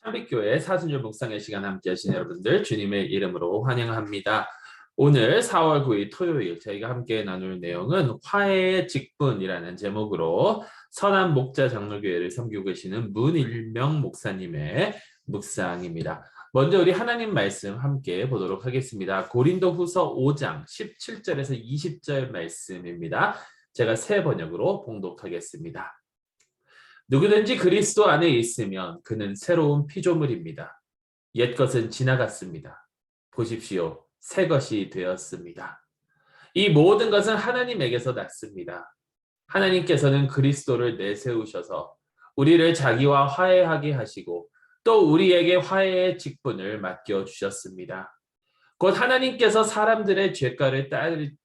한빛교회 사순절 묵상의 시간 함께 하신 여러분들 주님의 이름으로 환영합니다. 오늘 4월 9일 토요일 저희가 함께 나눌 내용은 화해의 직분이라는 제목으로 선한 목자 장로교회를 섬기고 계시는 문일명 목사님의 묵상입니다. 먼저 우리 하나님 말씀 함께 보도록 하겠습니다. 고린도후서 5장 17절에서 20절 말씀입니다. 제가 새 번역으로 봉독하겠습니다. 누구든지 그리스도 안에 있으면 그는 새로운 피조물입니다. 옛것은 지나갔습니다. 보십시오. 새 것이 되었습니다. 이 모든 것은 하나님에게서 났습니다. 하나님께서는 그리스도를 내세우셔서 우리를 자기와 화해하게 하시고 또 우리에게 화해의 직분을 맡겨주셨습니다. 곧 하나님께서 사람들의 죄가를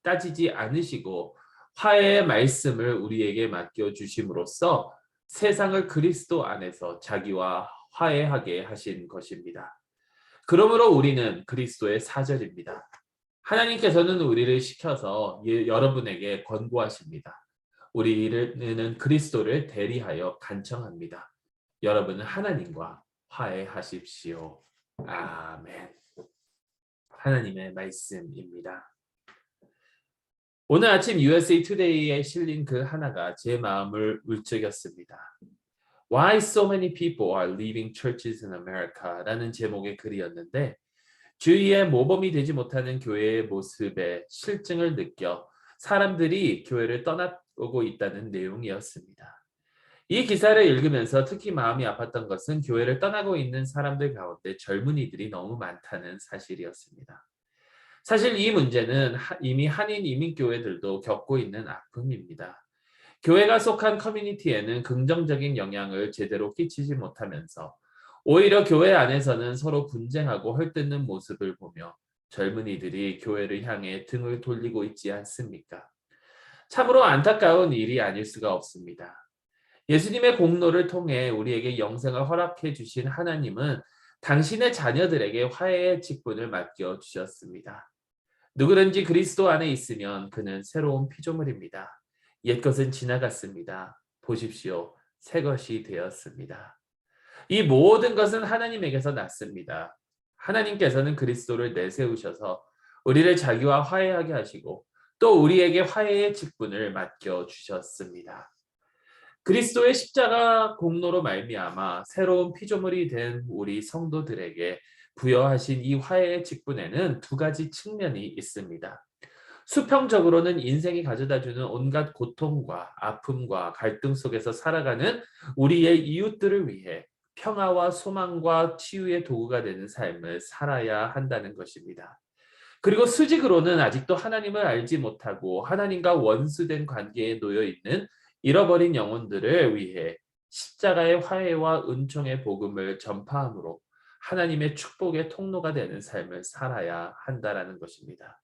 따지지 않으시고 화해의 말씀을 우리에게 맡겨주심으로써 세상을 그리스도 안에서 자기와 화해하게 하신 것입니다. 그러므로 우리는 그리스도의 사절입니다. 하나님께서는 우리를 시켜서 여러분에게 권고하십니다. 우리는 그리스도를 대리하여 간청합니다. 여러분은 하나님과 화해하십시오. 아멘. 하나님의 말씀입니다. 오늘 아침 USA Today에 실린 글 하나가 제 마음을 울적였습니다. Why so many people are leaving churches in America? 라는 제목의 글이었는데 주위에 모범이 되지 못하는 교회의 모습에 실증을 느껴 사람들이 교회를 떠나고 있다는 내용이었습니다. 이 기사를 읽으면서 특히 마음이 아팠던 것은 교회를 떠나고 있는 사람들 가운데 젊은이들이 너무 많다는 사실이었습니다. 사실 이 문제는 이미 한인 이민교회들도 겪고 있는 아픔입니다. 교회가 속한 커뮤니티에는 긍정적인 영향을 제대로 끼치지 못하면서 오히려 교회 안에서는 서로 분쟁하고 헐뜯는 모습을 보며 젊은이들이 교회를 향해 등을 돌리고 있지 않습니까? 참으로 안타까운 일이 아닐 수가 없습니다. 예수님의 공로를 통해 우리에게 영생을 허락해 주신 하나님은 당신의 자녀들에게 화해의 직분을 맡겨 주셨습니다. 누구든지 그리스도 안에 있으면 그는 새로운 피조물입니다. 옛것은 지나갔습니다. 보십시오. 새 것이 되었습니다. 이 모든 것은 하나님에게서 났습니다. 하나님께서는 그리스도를 내세우셔서 우리를 자기와 화해하게 하시고 또 우리에게 화해의 직분을 맡겨주셨습니다. 그리스도의 십자가 공로로 말미암아 새로운 피조물이 된 우리 성도들에게 부여하신 이 화해의 직분에는 두 가지 측면이 있습니다. 수평적으로는 인생이 가져다주는 온갖 고통과 아픔과 갈등 속에서 살아가는 우리의 이웃들을 위해 평화와 소망과 치유의 도구가 되는 삶을 살아야 한다는 것입니다. 그리고 수직으로는 아직도 하나님을 알지 못하고 하나님과 원수된 관계에 놓여 있는 잃어버린 영혼들을 위해 십자가의 화해와 은총의 복음을 전파함으로 하나님의 축복의 통로가 되는 삶을 살아야 한다라는 것입니다.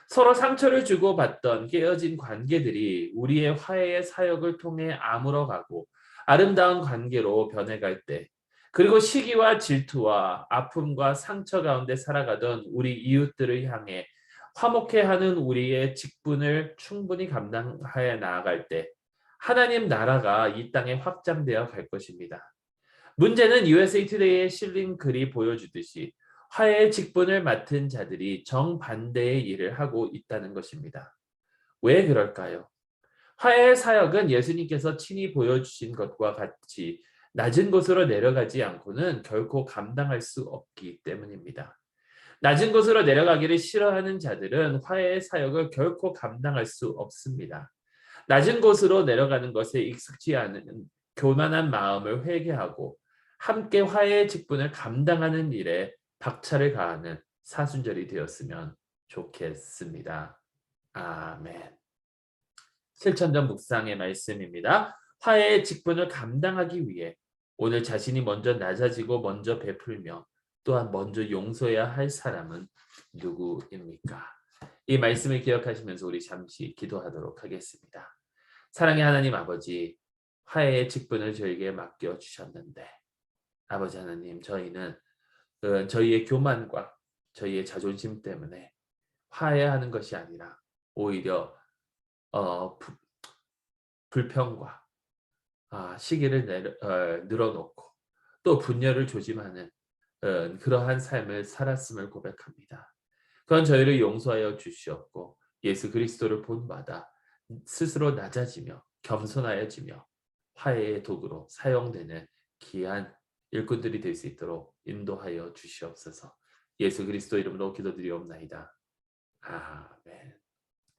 서로 상처를 주고받던 깨어진 관계들이 우리의 화해의 사역을 통해 아물어가고 아름다운 관계로 변해갈 때, 그리고 시기와 질투와 아픔과 상처 가운데 살아가던 우리 이웃들을 향해 화목해하는 우리의 직분을 충분히 감당하여 나아갈 때 하나님 나라가 이 땅에 확장되어 갈 것입니다. 문제는 USA Today에 실린 글이 보여주듯이 화해의 직분을 맡은 자들이 정반대의 일을 하고 있다는 것입니다. 왜 그럴까요? 화해의 사역은 예수님께서 친히 보여주신 것과 같이 낮은 곳으로 내려가지 않고는 결코 감당할 수 없기 때문입니다. 낮은 곳으로 내려가기를 싫어하는 자들은 화해의 사역을 결코 감당할 수 없습니다. 낮은 곳으로 내려가는 것에 익숙지 않은 교만한 마음을 회개하고 함께 화해의 직분을 감당하는 일에 박차를 가하는 사순절이 되었으면 좋겠습니다. 아멘. 실천전 묵상의 말씀입니다. 화해의 직분을 감당하기 위해 오늘 자신이 먼저 낮아지고 먼저 베풀며 또한 먼저 용서해야 할 사람은 누구입니까? 이 말씀을 기억하시면서 우리 잠시 기도하도록 하겠습니다. 사랑의 하나님 아버지, 화해의 직분을 저에게 맡겨주셨는데 아버지 하나님, 저희는 저희의 교만과 저희의 자존심 때문에 화해하는 것이 아니라 오히려 불평과 시기를 늘어놓고 또 분열을 조짐하는 그러한 삶을 살았음을 고백합니다. 그건 저희를 용서하여 주시었고 예수 그리스도를 본받아 스스로 낮아지며 겸손하여지며 화해의 도구로 사용되는 귀한 일꾼들이 될 수 있도록 인도하여 주시옵소서. 예수 그리스도 이름으로 기도드리옵나이다. 아멘.